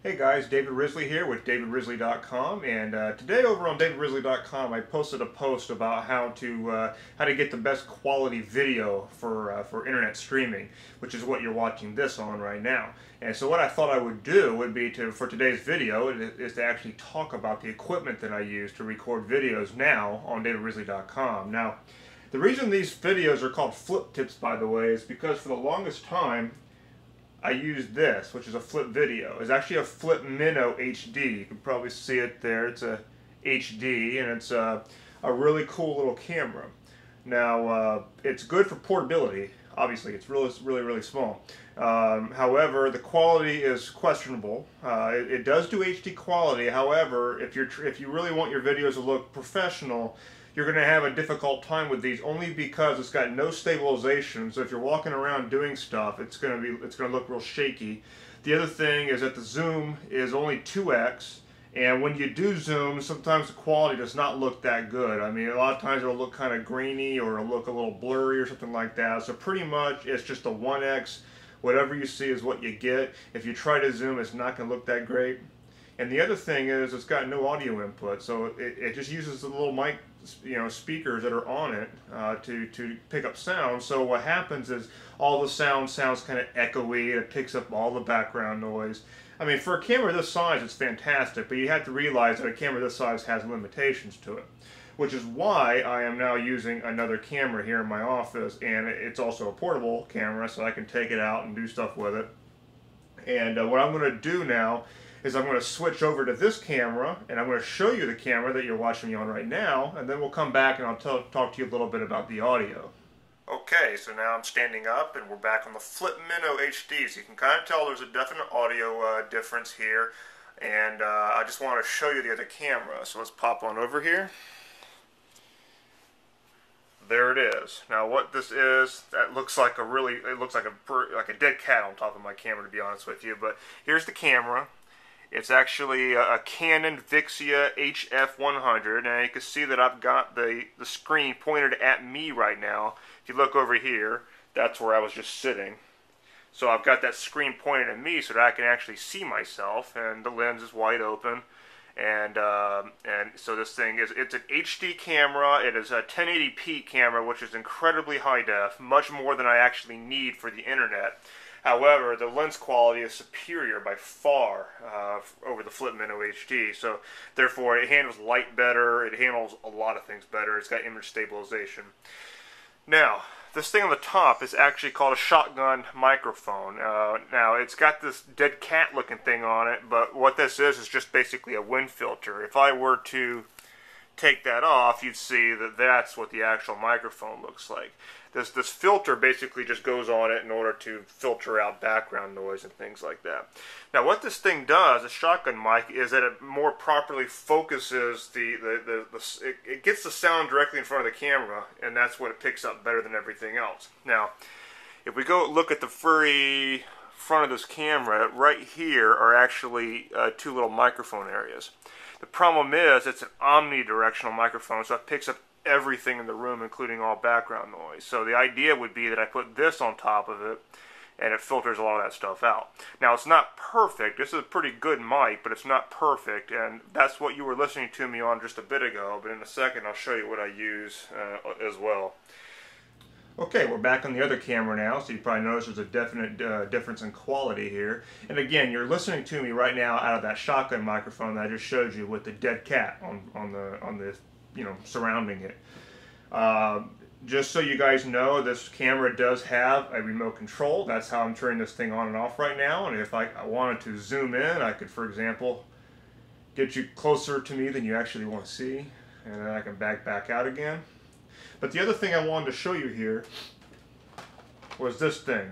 Hey guys, David Risley here with davidrisley.com, and today over on davidrisley.com I posted a post about how to get the best quality video for internet streaming, which is what you're watching this on right now. And so what I thought I would do would be for today's video is to actually talk about the equipment that I use to record videos now on davidrisley.com. Now, the reason these videos are called flip tips, by the way, is because for the longest time I used this, which is a flip video. It's actually a flip minnow HD. You can probably see it there. It's a HD, and it's a really cool little camera. Now, it's good for portability. Obviously, it's really small. However, the quality is questionable. It does do HD quality. However, if you really want your videos to look professional, you're going to have a difficult time with these, only because it's got no stabilization. So if you're walking around doing stuff, it's going to look real shaky. The other thing is that the zoom is only 2x, and when you do zoom, sometimes the quality does not look that good. I mean, a lot of times it'll look kind of grainy, or it'll look a little blurry or something like that. So pretty much it's just a 1x. Whatever you see is what you get. If you try to zoom, it's not going to look that great. And the other thing is it's got no audio input, so it just uses the little mic, speakers that are on it to pick up sound. So what happens is all the sounds kind of echoey. It picks up all the background noise. I mean, for a camera this size, it's fantastic, but you have to realize that a camera this size has limitations to it, which is why I am now using another camera here in my office, and it's also a portable camera, so I can take it out and do stuff with it. And what I'm going to do now is I'm going to switch over to this camera, and I'm going to show you the camera that you're watching me on right now, and then we'll come back and I'll talk to you a little bit about the audio. Okay, so now I'm standing up and we're back on the Flip Minnow HD. So you can kind of tell there's a definite audio difference here, and I just want to show you the other camera. So let's pop on over here. There it is. Now what this is, that looks like it looks like a dead cat on top of my camera, to be honest with you. But here's the camera. It's actually a Canon Vixia HF100, and you can see that I've got the screen pointed at me right now. If you look over here, that's where I was just sitting. So I've got that screen pointed at me so that I can actually see myself, and the lens is wide open. And so this thing it's an HD camera. It is a 1080p camera, which is incredibly high def, much more than I actually need for the internet. However, the lens quality is superior by far over the Flip Minnow HD, so therefore it handles light better, it handles a lot of things better, it's got image stabilization. Now, this thing on the top is actually called a shotgun microphone. Now, it's got this dead cat looking thing on it, but what this is just basically a wind filter. If I were to take that off, you'd see that that's what the actual microphone looks like. This filter basically just goes on it in order to filter out background noise and things like that. Now what this thing does, a shotgun mic, is that it more properly focuses it gets the sound directly in front of the camera, and that's what it picks up better than everything else. Now, if we go look at the very front of this camera, right here are actually two little microphone areas. The problem is it's an omnidirectional microphone, so it picks up everything in the room, including all background noise. So the idea would be that I put this on top of it, and it filters a lot of that stuff out. Now, it's not perfect. This is a pretty good mic, but it's not perfect, and that's what you were listening to me on just a bit ago, but in a second I'll show you what I use as well. Okay, we're back on the other camera now, so you probably notice there's a definite difference in quality here. And again, you're listening to me right now out of that shotgun microphone that I just showed you with the dead cat on the surrounding it. Just so you guys know, this camera does have a remote control. That's how I'm turning this thing on and off right now. And if I wanted to zoom in, I could, for example, get you closer to me than you actually want to see, and then I can back out again. But the other thing I wanted to show you here was this thing.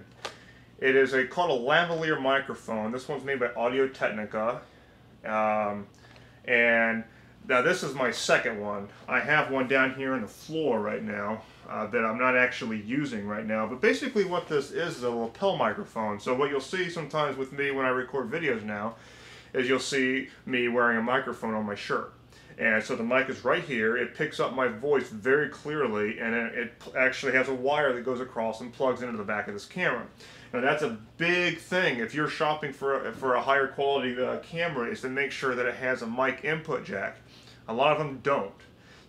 It is called a lavalier microphone. This one's made by Audio-Technica, and now this is my second one. I have one down here on the floor right now that I'm not actually using right now. But basically what this is a lapel microphone. So what you'll see sometimes with me when I record videos now is you'll see me wearing a microphone on my shirt. And so the mic is right here. It picks up my voice very clearly, and it actually has a wire that goes across and plugs into the back of this camera. Now that's a big thing if you're shopping for a higher quality camera, is to make sure that it has a mic input jack. A lot of them don't,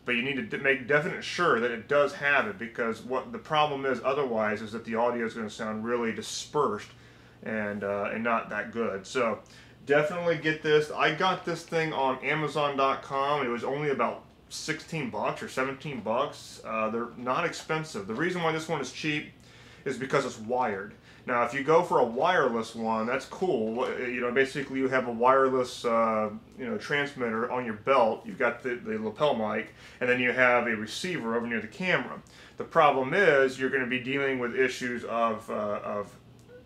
but you need to make definite sure that it does have it, because what the problem is otherwise is that the audio is going to sound really dispersed and not that good. So definitely get this. I got this thing on Amazon.com. It was only about 16 bucks or 17 bucks. They're not expensive. The reason why this one is cheap is because it's wired. Now, if you go for a wireless one, that's cool. You know, basically you have a wireless, transmitter on your belt. You've got the lapel mic, and then you have a receiver over near the camera. The problem is you're going to be dealing with issues of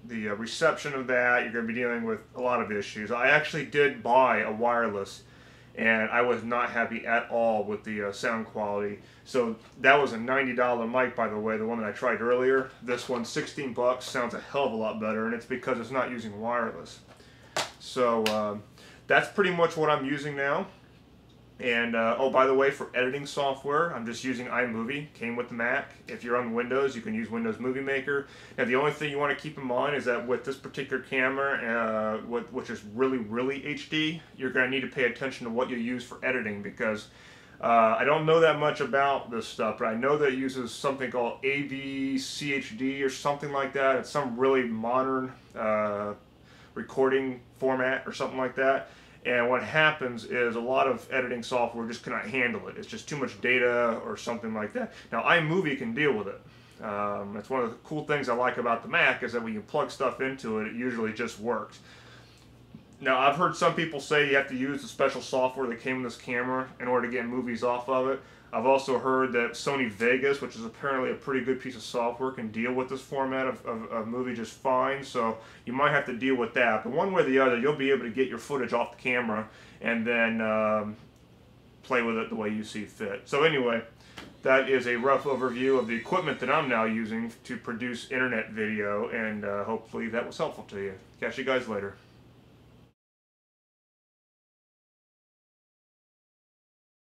the reception of that. You're going to be dealing with a lot of issues. I actually did buy a wireless, and I was not happy at all with the sound quality. So that was a $90 mic, by the way, the one that I tried earlier. This one, 16 bucks, sounds a hell of a lot better, and it's because it's not using wireless. So that's pretty much what I'm using now. And oh, by the way, for editing software, I'm just using iMovie. Came with the Mac. If you're on Windows, you can use Windows Movie Maker. Now, the only thing you want to keep in mind is that with this particular camera, which is really HD, you're going to need to pay attention to what you use for editing, because I don't know that much about this stuff, but I know that it uses something called AVCHD or something like that. It's some really modern recording format or something like that. And what happens is a lot of editing software just cannot handle it. It's just too much data or something like that. Now, iMovie can deal with it. That's one of the cool things I like about the Mac, is that when you plug stuff into it, it usually just works. Now, I've heard some people say you have to use the special software that came with this camera in order to get movies off of it. I've also heard that Sony Vegas, which is apparently a pretty good piece of software, can deal with this format of movie just fine, so you might have to deal with that. But one way or the other, you'll be able to get your footage off the camera and then play with it the way you see fit. So anyway, that is a rough overview of the equipment that I'm now using to produce internet video, and hopefully that was helpful to you. Catch you guys later.